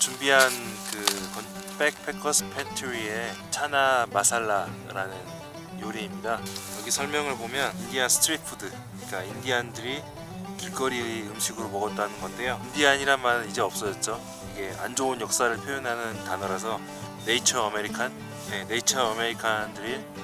준비한 백패커스 팬트리의 차나 마살라라는 요리입니다. 여기 설명을 보면 인디안 스트리트 푸드, 그러니까 인디안들이 길거리 음식으로 먹었다는 건데요. 인디안이란 말은 이제 없어졌죠. 이게 안 좋은 역사를 표현하는 단어라서 네이처 아메리칸들이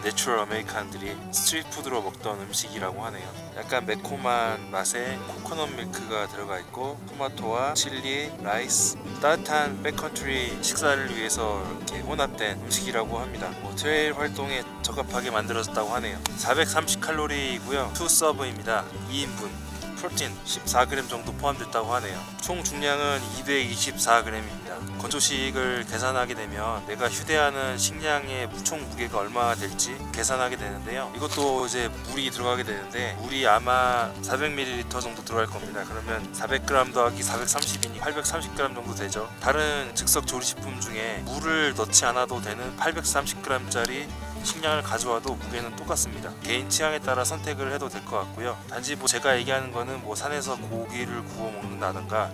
내추럴 아메리칸들이 스트리트 푸드로 먹던 음식이라고 하네요. 약간 매콤한 맛에 코코넛 밀크가 들어가 있고 토마토와 칠리, 라이스, 따뜻한 백컨트리 식사를 위해서 이렇게 혼합된 음식이라고 합니다. 트레일 활동에 적합하게 만들어졌다고 하네요. 430칼로리이고요. 2서브입니다. 2인분. 프로틴 14g 정도 포함됐다고 하네요. 총 중량은 224g입니다. 건조식을 계산하게 되면 내가 휴대하는 식량의 총 무게가 얼마나 될지 계산하게 되는데요. 이것도 이제 물이 들어가게 되는데 물이 아마 400ml 정도 들어갈 겁니다. 그러면 400g 더하기 430이니 830g 정도 되죠. 다른 즉석 조리식품 중에 물을 넣지 않아도 되는 830g짜리 식량을 가져와도 무게는 똑같습니다. 개인 취향에 따라 선택을 해도 될 것 같고요. 단지 제가 얘기하는 거는 산에서 고기를 구워 먹는다든가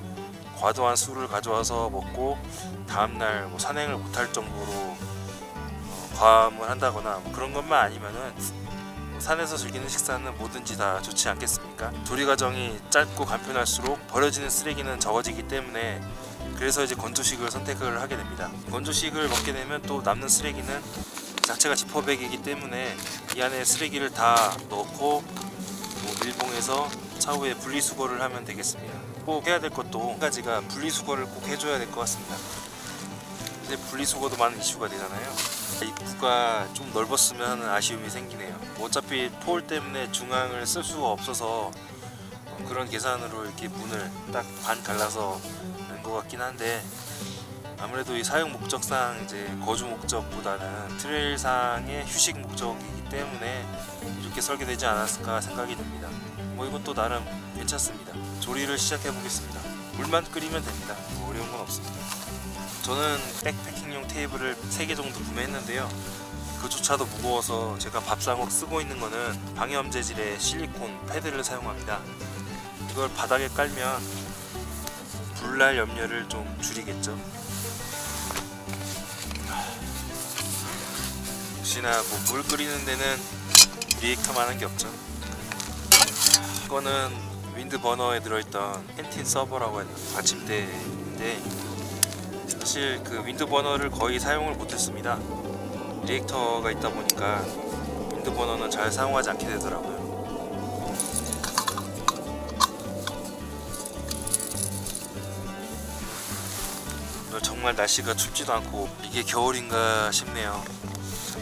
과도한 술을 가져와서 먹고 다음날 산행을 못할 정도로 과음을 한다거나 그런 것만 아니면은 산에서 즐기는 식사는 뭐든지 다 좋지 않겠습니까? 조리 과정이 짧고 간편할수록 버려지는 쓰레기는 적어지기 때문에 그래서 이제 건조식을 선택을 하게 됩니다. 건조식을 먹게 되면 또 남는 쓰레기는 자체가 지퍼백이기 때문에 이 안에 쓰레기를 다 넣고 밀봉해서 차후에 분리수거를 하면 되겠습니다. 꼭 해야 될 것도 한 가지가 분리수거를 꼭 해줘야 될 것 같습니다. 근데 분리수거도 많은 이슈가 되잖아요. 입구가 좀 넓었으면 아쉬움이 생기네요. 어차피 폴 때문에 중앙을 쓸 수가 없어서 그런 계산으로 이렇게 문을 딱 반 갈라서 낸 것 같긴 한데 아무래도 이 사용 목적상 이제 거주 목적보다는 트레일상의 휴식 목적이기 때문에 이렇게 설계되지 않았을까 생각이 듭니다. 이것도 나름 괜찮습니다. 조리를 시작해 보겠습니다. 물만 끓이면 됩니다. 어려운 건 없습니다. 저는 백패킹용 테이블을 3개 정도 구매했는데요. 그조차도 무거워서 제가 밥상으로 쓰고 있는 거는 방염 재질의 실리콘 패드를 사용합니다. 이걸 바닥에 깔면 불날 염려를 좀 줄이겠죠. 역시나 물 끓이는 데는 리액터만한 게 없죠. 이거는 윈드 버너에 들어있던 팬틴 서버라고 하는 받침대인데 사실 그 윈드 버너를 거의 사용을 못했습니다. 리액터가 있다 보니까 윈드 버너는 잘 사용하지 않게 되더라고요. 정말 날씨가 춥지도 않고 이게 겨울인가 싶네요.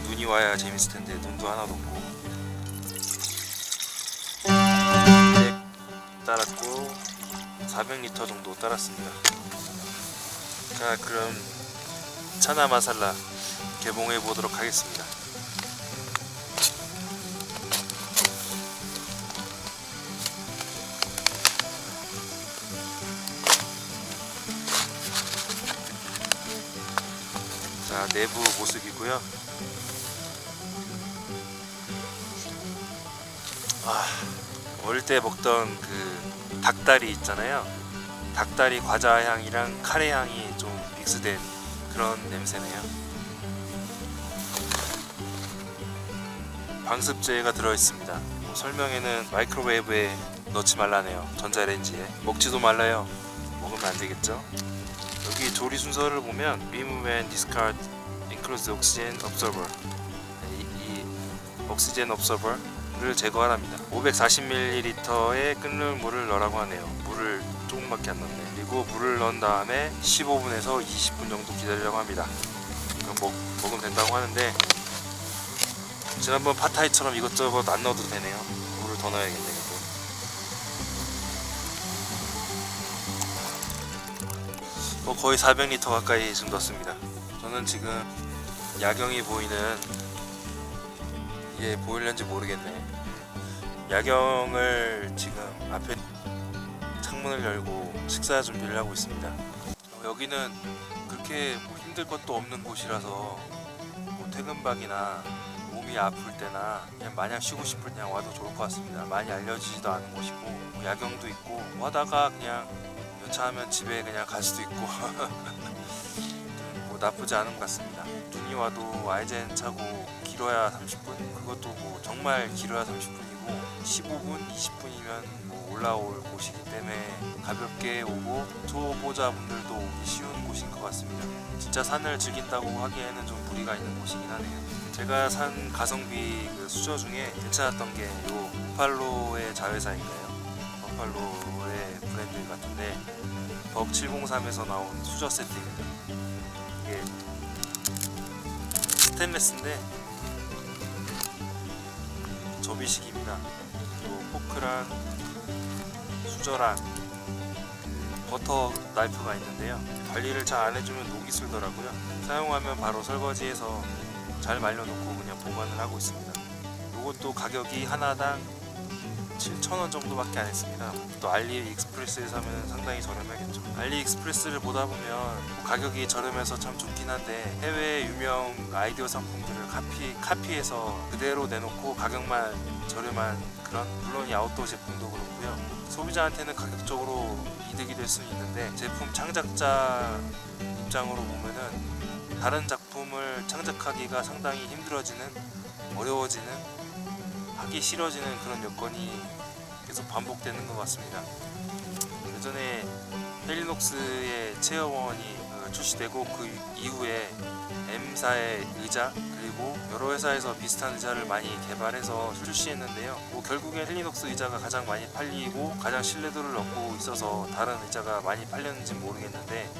눈이 와야 재밌을 텐데 눈도 하나도 없고. 따랐고 400L 정도 따랐습니다. 자, 그럼 차나 마살라 개봉해 보도록 하겠습니다. 자, 내부 모습이고요. 어릴 때 먹던 그 닭다리 있잖아요. 닭다리 과자 향이랑 카레 향이 좀 믹스된 그런 냄새네요. 방습제가 들어있습니다. 설명에는 마이크로웨이브에 넣지 말라네요. 전자레인지에. 먹지도 말라요. 먹으면 안 되겠죠. 여기 조리 순서를 보면 Remove and discard includes oxygen absorber. 이 oxygen absorber를 제거하랍니다. 540ml의 끓는 물을 넣으라고 하네요. 물을 조금밖에 안 넣네. 그리고 물을 넣은 다음에 15분에서 20분 정도 기다리라고 합니다. 그럼 먹으면 된다고 하는데 지난번 팟타이처럼 이것저것 안 넣어도 되네요. 물을 더 넣어야겠네요. 거의 400L 가까이 지금 넣습니다. 저는 지금 야경이 보이는, 이게 보일는지 모르겠네. 야경을 지금 앞에 창문을 열고 식사 준비를 하고 있습니다. 여기는 그렇게 힘들 것도 없는 곳이라서 퇴근박이나 몸이 아플 때나 그냥 마냥 쉬고 싶을 때 와도 좋을 것 같습니다. 많이 알려지지도 않은 곳이고 야경도 있고 하다가 그냥 여차하면 집에 그냥 갈 수도 있고 나쁘지 않은 것 같습니다. 눈이 와도 아이젠 차고 길어야 30분? 그것도 뭐 정말 길어야 30분이고 15분, 20분이면 뭐 올라올 곳이기 때문에 가볍게 오고 초보자분들도 오기 쉬운 곳인 것 같습니다. 진짜 산을 즐긴다고 하기에는 좀 무리가 있는 곳이긴 하네요. 제가 산 가성비 그 수저 중에 괜찮았던 게 요 버팔로의 자회사인가요? 버팔로의 브랜드 같은데 벅 703에서 나온 수저 세트입니다. 이게 스테인레스인데 접이식입니다. 또 포크랑 수저랑 버터 나이프가 있는데요. 관리를 잘 안 해주면 녹이 슬더라고요. 사용하면 바로 설거지해서 잘 말려놓고 그냥 보관을 하고 있습니다. 이것도 가격이 하나당 7,000원 정도밖에 안 했습니다. 또 알리익스프레스에서 하면 상당히 저렴하겠죠. 알리익스프레스를 보다 보면 가격이 저렴해서 참 좋긴 한데 해외 유명 아이디어 상품들을 카피해서 그대로 내놓고 가격만 저렴한 그런, 물론 이 아웃도어 제품도 그렇고요. 소비자한테는 가격적으로 이득이 될 수는 있는데 제품 창작자 입장으로 보면은 다른 작품을 창작하기가 상당히 힘들어지는, 어려워지는, 하기 싫어지는 그런 여건이 계속 반복되는 것 같습니다. 예전에 헬리녹스의 체어원이 출시되고 그 이후에 M사의 의자 그리고 여러 회사에서 비슷한 의자를 많이 개발해서 출시했는데요. 뭐 결국엔 헬리녹스 의자가 가장 많이 팔리고 가장 신뢰도를 얻고 있어서 다른 의자가 많이 팔렸는지 모르겠는데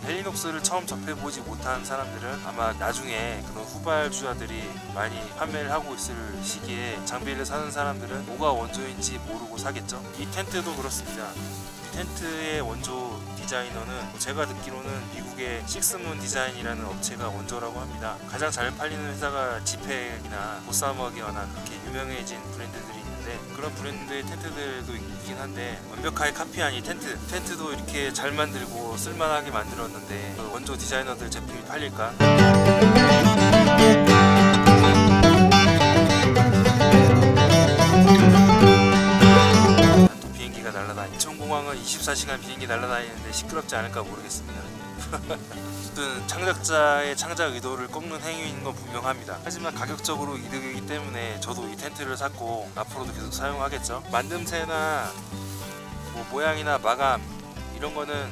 헬리녹스를 처음 접해보지 못한 사람들은 아마 나중에 그런 후발주자들이 많이 판매를 하고 있을 시기에 장비를 사는 사람들은 뭐가 원조인지 모르고 사겠죠. 이 텐트도 그렇습니다. 이 텐트의 원조 디자이너는 제가 듣기로는 미국의 식스문 디자인이라는 업체가 원조라고 합니다. 가장 잘 팔리는 회사가 지팩이나 보사머기어나 그렇게 유명해진 브랜드들이 있는데 그런 브랜드의 텐트들도 있긴 한데 완벽하게 카피한 이 텐트도 이렇게 잘 만들고 쓸만하게 만들었는데 그 원조 디자이너들 제품이 팔릴까? 또 비행기가 날아다니 인천공항은 24시간 비행기 날아다니는데 시끄럽지 않을까 모르겠습니다. 어떤 창작자의 창작 의도를 꺾는 행위인 건 분명합니다. 하지만 가격적으로 이득이기 때문에 저도 이 텐트를 샀고 앞으로도 계속 사용하겠죠. 만듦새나 뭐 모양이나 마감 이런 거는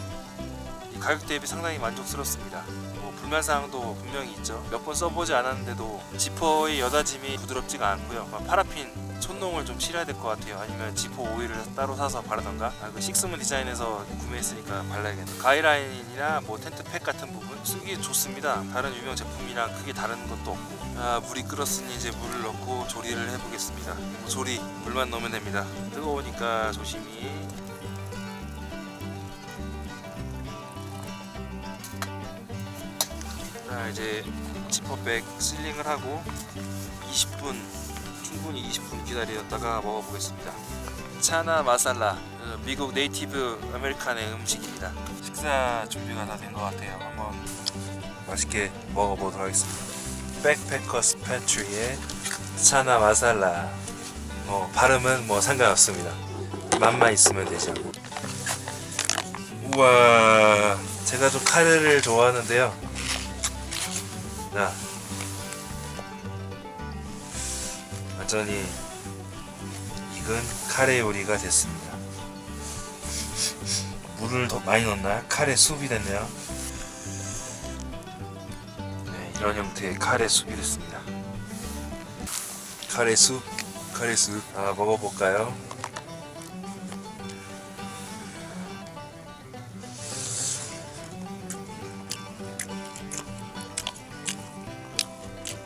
이 가격 대비 상당히 만족스럽습니다. 뭐 불만사항도 분명히 있죠. 몇 번 써보지 않았는데도 지퍼의 여닫임이 부드럽지가 않고요. 파라핀 촌농을 좀 칠해야 될 것 같아요. 아니면 지퍼 오일을 따로 사서 바르던가. 그 식스문 디자인에서 구매했으니까 발라야겠네. 가이라인이나 뭐 텐트팩 같은 부분 쓰기 좋습니다. 다른 유명 제품이랑 크게 다른 것도 없고. 물이 끓었으니 이제 물을 넣고 조리를 해보겠습니다. 조리 물만 넣으면 됩니다. 뜨거우니까 조심히. 자, 이제 지퍼백 실링을 하고 20분 충분히 20분 기다렸다가 먹어보겠습니다. 차나 마살라, 미국 네이티브 아메리칸의 음식입니다. 식사 준비가 다 된 것 같아요. 한번 맛있게 먹어보도록 하겠습니다. 백패커스 팬트리의 차나 마살라. 발음은 뭐 상관없습니다. 맛만 있으면 되죠. 우와, 제가 좀 카레를 좋아하는데요. 자, 완전히 익은 카레 요리가 됐습니다. 물을 더 많이 넣었나? 카레 숲이 됐네요. 네, 이런 형태의 카레 숲이 됐습니다. 카레 숲. 먹어볼까요?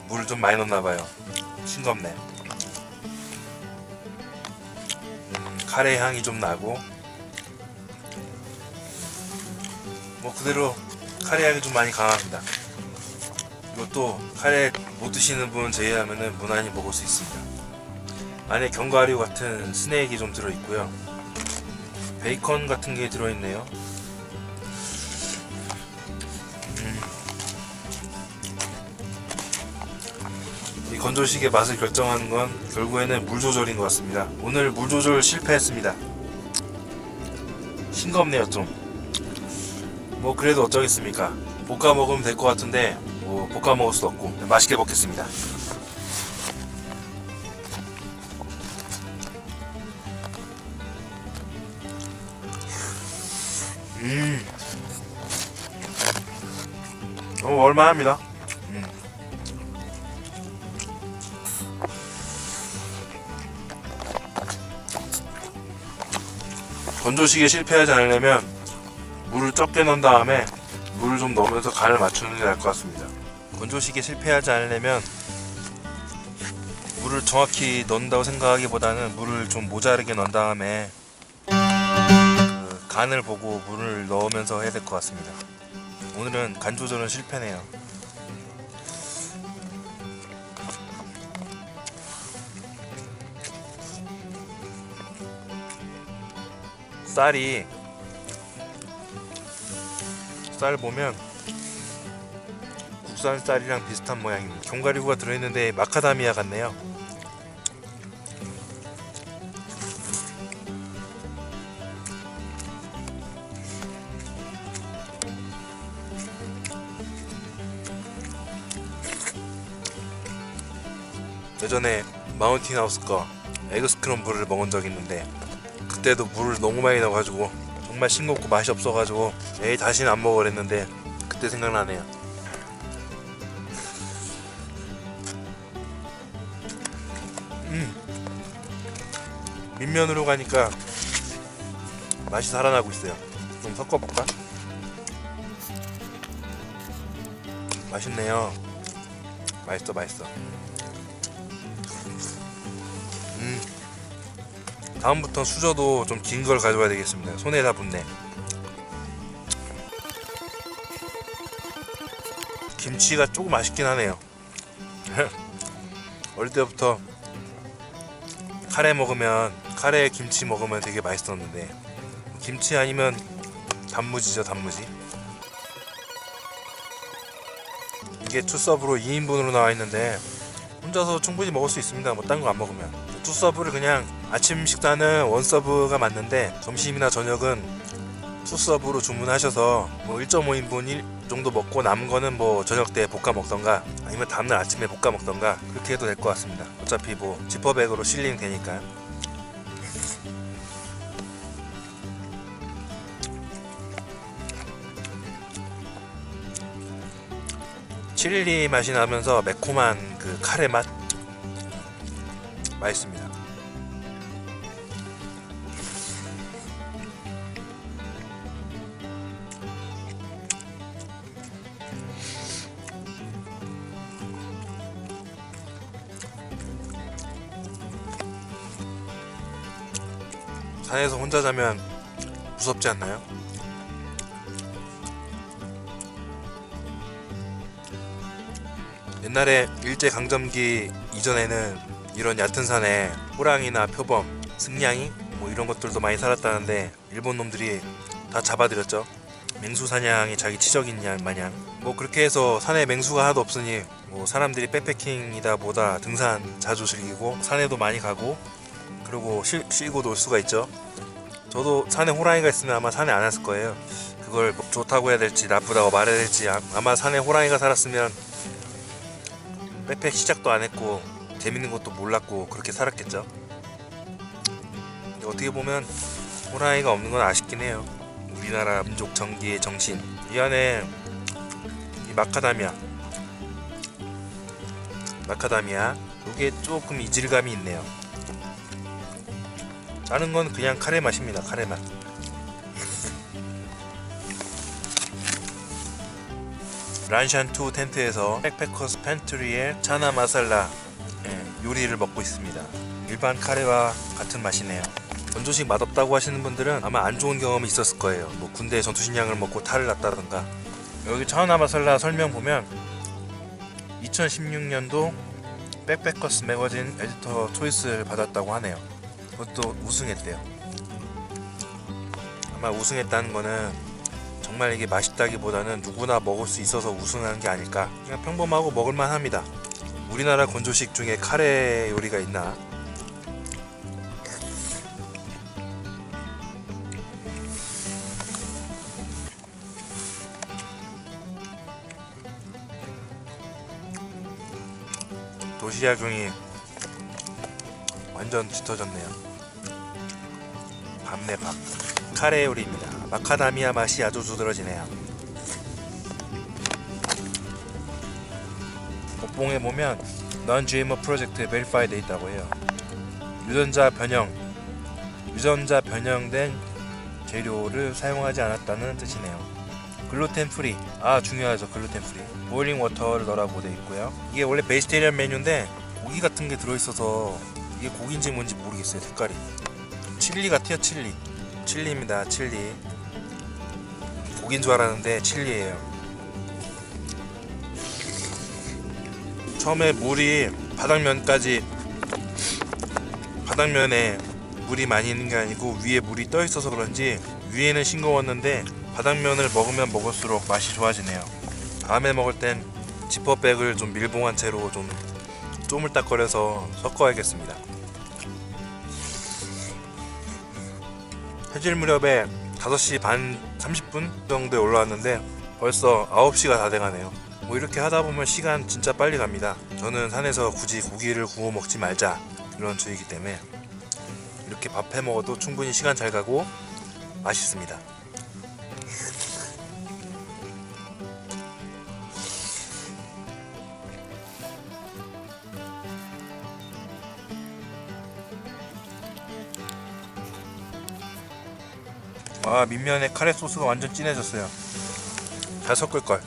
물을 좀 많이 넣었나봐요. 싱겁네. 카레 향이 좀 나고 뭐 그대로 카레 향이 좀 많이 강합니다. 이것도 카레 못 드시는 분 제외하면은 무난히 먹을 수 있습니다. 안에 견과류 같은 스낵이 좀 들어있고요. 베이컨 같은 게 들어있네요. 이 건조식의 맛을 결정하는 건 결국에는 물 조절인 것 같습니다. 오늘 물 조절 실패했습니다. 싱겁네요 좀. 뭐 그래도 어쩌겠습니까. 볶아 먹으면 될 것 같은데 뭐 볶아 먹을 수도 없고 맛있게 먹겠습니다. 얼마합니다. 건조식에 실패하지 않으려면 물을 적게 넣은 다음에 물을 좀 넣으면서 간을 맞추는 게 나을 것 같습니다. 건조식에 실패하지 않으려면 물을 정확히 넣는다고 생각하기보다는 물을 좀 모자르게 넣은 다음에 그 간을 보고 물을 넣으면서 해야 될 것 같습니다. 오늘은 간 조절은 실패네요. 쌀 보면 국산 쌀이랑 비슷한 모양입니다. 견과류가 들어있는데 마카다미아 같네요. 예전에 마운틴 하우스 거 에그 스크럼블을 먹은 적이 있는데 그때도 물을 너무 많이 넣어가지고 정말 싱겁고 맛이 없어가지고 에이 다시는 안 먹으랬는데 그때 생각나네요. 밑면으로 가니까 맛이 살아나고 있어요. 좀 섞어볼까? 맛있네요. 맛있어. 다음부터 수저도 좀 긴 걸 가져와야 되겠습니다. 손에 다 붙네. 김치가 조금 맛있긴 하네요. 어릴 때부터 카레에 김치 먹으면 되게 맛있었는데 김치 아니면 단무지죠, 단무지. 이게 투서브로 2인분으로 나와 있는데 혼자서 충분히 먹을 수 있습니다. 뭐 딴 거 안 먹으면. 투서브를 그냥 아침 식사는 원서브가 맞는데 점심이나 저녁은 투서브로 주문하셔서 뭐 1.5인분 정도 먹고 남은 거는 뭐 저녁 때 볶아 먹던가 아니면 다음날 아침에 볶아 먹던가 그렇게 해도 될 것 같습니다. 어차피 뭐 지퍼백으로 실링 되니까. 칠리 맛이 나면서 매콤한 그 카레 맛 맛있습니다. 산에서 혼자 자면 무섭지 않나요? 옛날에 일제강점기 이전에는 이런 얕은 산에 호랑이나 표범, 승냥이 뭐 이런 것들도 많이 살았다는데 일본 놈들이 다 잡아들였죠. 맹수 사냥이 자기 치적인 마냥. 뭐 그렇게 해서 산에 맹수가 하나도 없으니 뭐 사람들이 백패킹이다 뭐다 등산 자주 즐기고 산에도 많이 가고 그리고 쉬고 놀 수가 있죠. 저도 산에 호랑이가 있으면 아마 산에 안 왔을 거예요. 그걸 뭐 좋다고 해야 될지 나쁘다고 말해야 될지 아마 산에 호랑이가 살았으면 백팩 시작도 안 했고 재밌는 것도 몰랐고 그렇게 살았겠죠. 근데 어떻게 보면 호랑이가 없는 건 아쉽긴 해요. 우리나라 민족 정기의 정신. 이 안에 이 마카다미아 이게 조금 이질감이 있네요. 다른 건 그냥 카레 맛입니다. 카레 맛. 란샨2 텐트에서 백패커스 팬트리의 차나 마살라 요리를 먹고 있습니다. 일반 카레와 같은 맛이네요. 건조식 맛없다고 하시는 분들은 아마 안 좋은 경험이 있었을 거예요. 뭐 군대 전투식량을 먹고 탈을 났다던가. 여기 차나 마살라 설명 보면 2016년도 백패커스 매거진 에디터 초이스를 받았다고 하네요. 그것도 우승했대요. 아마 우승했다는 거는 정말 이게 맛있다기보다는 누구나 먹을 수 있어서 우승하는 게 아닐까. 그냥 평범하고 먹을만 합니다. 우리나라 건조식 중에 카레 요리가 있나? 도시락용이 완전 짙어졌네요. 밥네 밥. 카레 요리입니다. 마카다미아 맛이 아주 두드러지네요. 복봉에 보면 non-GMO 프로젝트에 베리파이 돼 있다고 해요. 유전자 변형된 재료를 사용하지 않았다는 뜻이네요. 글루텐 프리, 중요하죠. 글루텐 프리. 보일링 워터를 넣으라고 돼 있고요. 이게 원래 베지테리언 메뉴인데 고기 같은 게 들어있어서 이게 고기인지 뭔지 모르겠어요. 색깔이 칠리 같아요. 칠리입니다. 칠리. 고기인 줄 알았는데 칠리예요. 처음에 물이 바닥면에 물이 많이 있는 게 아니고 위에 물이 떠 있어서 그런지 위에는 싱거웠는데 바닥면을 먹으면 먹을수록 맛이 좋아지네요. 다음에 먹을 땐 지퍼백을 좀 밀봉한 채로 좀 쪼물딱거려서 섞어야겠습니다. 해질 무렵에 5시 반 30분 정도에 올라왔는데 벌써 9시가 다 돼가네요. 뭐 이렇게 하다 보면 시간 진짜 빨리 갑니다. 저는 산에서 굳이 고기를 구워 먹지 말자 이런 주의이기 때문에 이렇게 밥 해 먹어도 충분히 시간 잘 가고 맛있습니다. 밑면에 카레 소스가 완전 진해졌어요. 잘 섞을걸.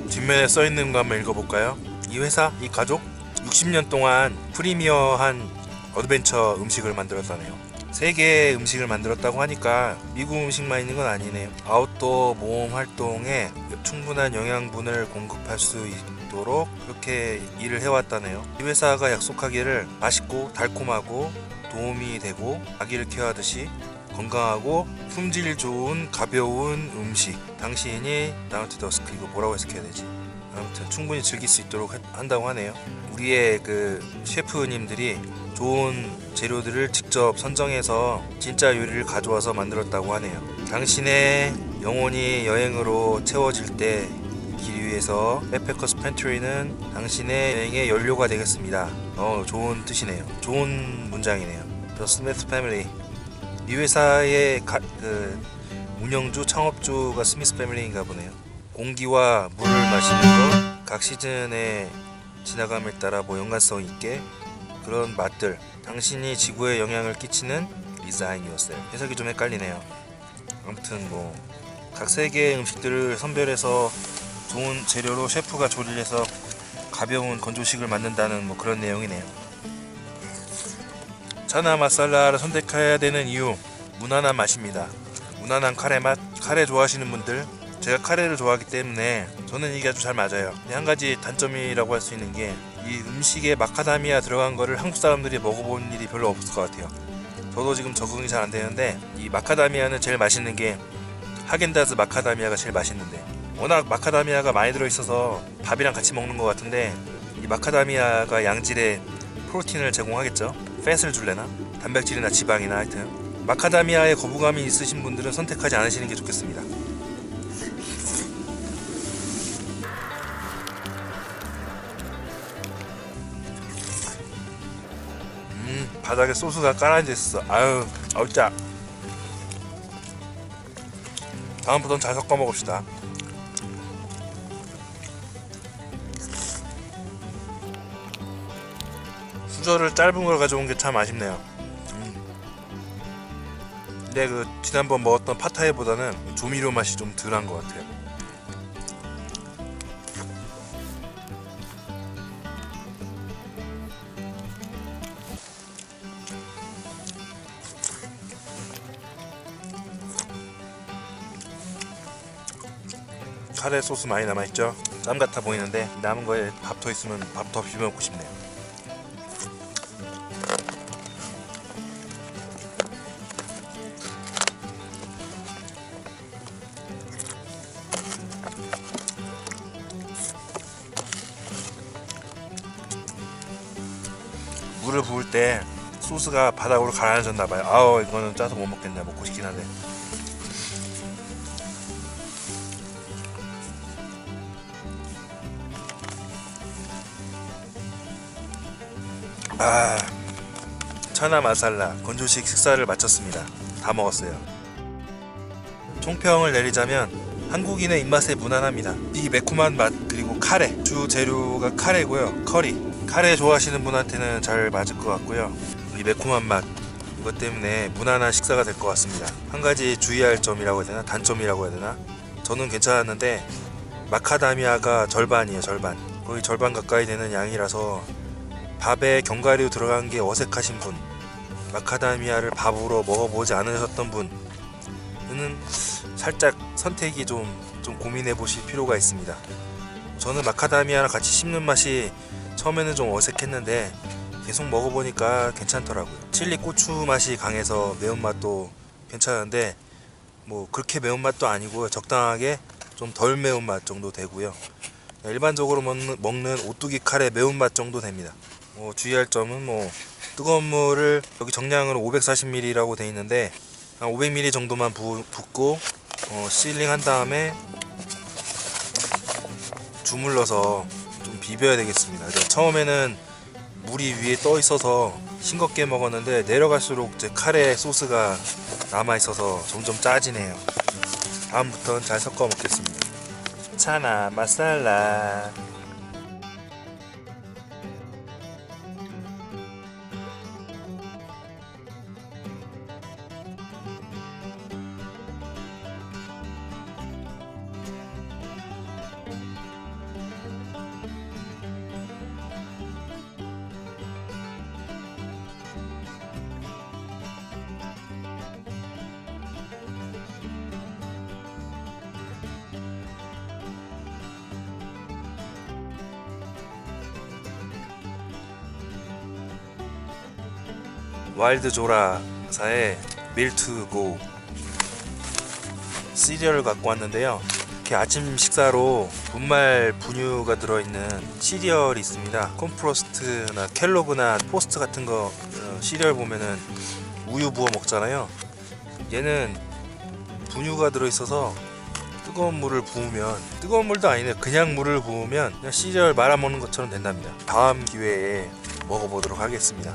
뒷면에 써있는 거 한번 읽어볼까요? 이 회사, 이 가족 60년 동안 프리미어한 어드벤처 음식을 만들었다네요. 세계의 음식을 만들었다고 하니까 미국 음식만 있는 건 아니네요. 아웃도어 모험 활동에 충분한 영양분을 공급할 수 있도록 그렇게 일을 해왔다네요. 이 회사가 약속하기를 맛있고 달콤하고 도움이 되고 아기를 케어하듯이 건강하고 품질 좋은 가벼운 음식. 당신이 다운 투 더스크, 이거 뭐라고 해석해야 되지? 아무튼 충분히 즐길 수 있도록 한다고 하네요. 우리의 그 셰프님들이 좋은 재료들을 직접 선정해서 진짜 요리를 가져와서 만들었다고 하네요. 당신의 영혼이 여행으로 채워질 때 길 위에서 백패커스 팬트리는 당신의 여행의 연료가 되겠습니다. 좋은 뜻이네요. 좋은 문장이네요. The Smith Family. 이 회사의 운영주, 창업주가 스미스 패밀리인가 보네요. 공기와 물을 마시는 것, 각 시즌의 지나감에 따라 연관성 있게 그런 맛들, 당신이 지구에 영향을 끼치는 Design Yourself. 해석이 좀 헷갈리네요. 아무튼 각 세계의 음식들을 선별해서 좋은 재료로 셰프가 조리를 해서 가벼운 건조식을 만든다는 그런 내용이네요. 차나 마살라를 선택해야 되는 이유, 무난한 맛입니다. 무난한 카레 맛. 카레 좋아하시는 분들, 제가 카레를 좋아하기 때문에 저는 이게 아주 잘 맞아요. 한 가지 단점이라고 할 수 있는 게 이 음식에 마카다미아 들어간 거를 한국 사람들이 먹어본 일이 별로 없을 것 같아요. 저도 지금 적응이 잘 안 되는데 이 마카다미아는 제일 맛있는 게 하겐다즈 마카다미아가 제일 맛있는데 워낙 마카다미아가 많이 들어있어서 밥이랑 같이 먹는 것 같은데 이 마카다미아가 양질의 프로틴을 제공하겠죠. 팻을 줄래나? 단백질이나 지방이나 하여튼 마카다미아에 거부감이 있으신 분들은 선택하지 않으시는 게 좋겠습니다. 바닥에 소스가 깔아져 있어. 아우 짜. 다음부터는 잘 섞어 먹읍시다. 수저를 짧은 걸 가져온 게 참 아쉽네요. 근데 지난번 먹었던 팟타이보다는 조미료 맛이 좀 덜한 것 같아요. 카레 소스 많이 남아있죠? 쌈 같아 보이는데 남은 거에 밥 더 있으면 밥 더 비벼 먹고 싶네요. 물을 부을 때 소스가 바닥으로 가라앉았나봐요. 아우 이거는 짜서 못 먹겠네. 먹고 싶긴 한데. 아, 차나 마살라 건조식 식사를 마쳤습니다. 다 먹었어요. 총평을 내리자면 한국인의 입맛에 무난합니다. 이 매콤한 맛 그리고 카레, 주 재료가 카레고요. 카레 좋아하시는 분한테는 잘 맞을 것 같고요. 이 매콤한 맛 이것 때문에 무난한 식사가 될 것 같습니다. 한 가지 주의할 점이라고 해야 되나, 단점이라고 해야 되나, 저는 괜찮았는데 마카다미아가 절반이에요. 거의 절반 가까이 되는 양이라서 밥에 견과류 들어간 게 어색하신 분, 마카다미아를 밥으로 먹어보지 않으셨던 분은 살짝 선택이 좀 고민해 보실 필요가 있습니다. 저는 마카다미아랑 같이 씹는 맛이 처음에는 좀 어색했는데 계속 먹어보니까 괜찮더라고요. 칠리 고추 맛이 강해서 매운맛도 괜찮은데 뭐 그렇게 매운맛도 아니고 적당하게 좀 덜 매운맛 정도 되고요. 일반적으로 먹는 오뚜기 카레 매운맛 정도 됩니다. 주의할 점은 뜨거운 물을 여기 정량으로 540ml라고 되어 있는데 한 500ml 정도만 붓고 실링 한 다음에 주물러서 좀 비벼야 되겠습니다. 처음에는 물이 위에 떠 있어서 싱겁게 먹었는데 내려갈수록 이제 카레 소스가 남아 있어서 점점 짜지네요. 다음부터는 잘 섞어 먹겠습니다. 차나 마살라. 와일드 조라사의 밀투고 시리얼을 갖고 왔는데요. 이렇게 아침 식사로 분말 분유가 들어있는 시리얼이 있습니다. 콤프로스트나 켈로그나 포스트 같은 거 시리얼 보면은 우유 부어 먹잖아요. 얘는 분유가 들어있어서 뜨거운 물을 부으면, 뜨거운 물도 아니네, 그냥 물을 부으면 그냥 시리얼 말아 먹는 것처럼 된답니다. 다음 기회에 먹어보도록 하겠습니다.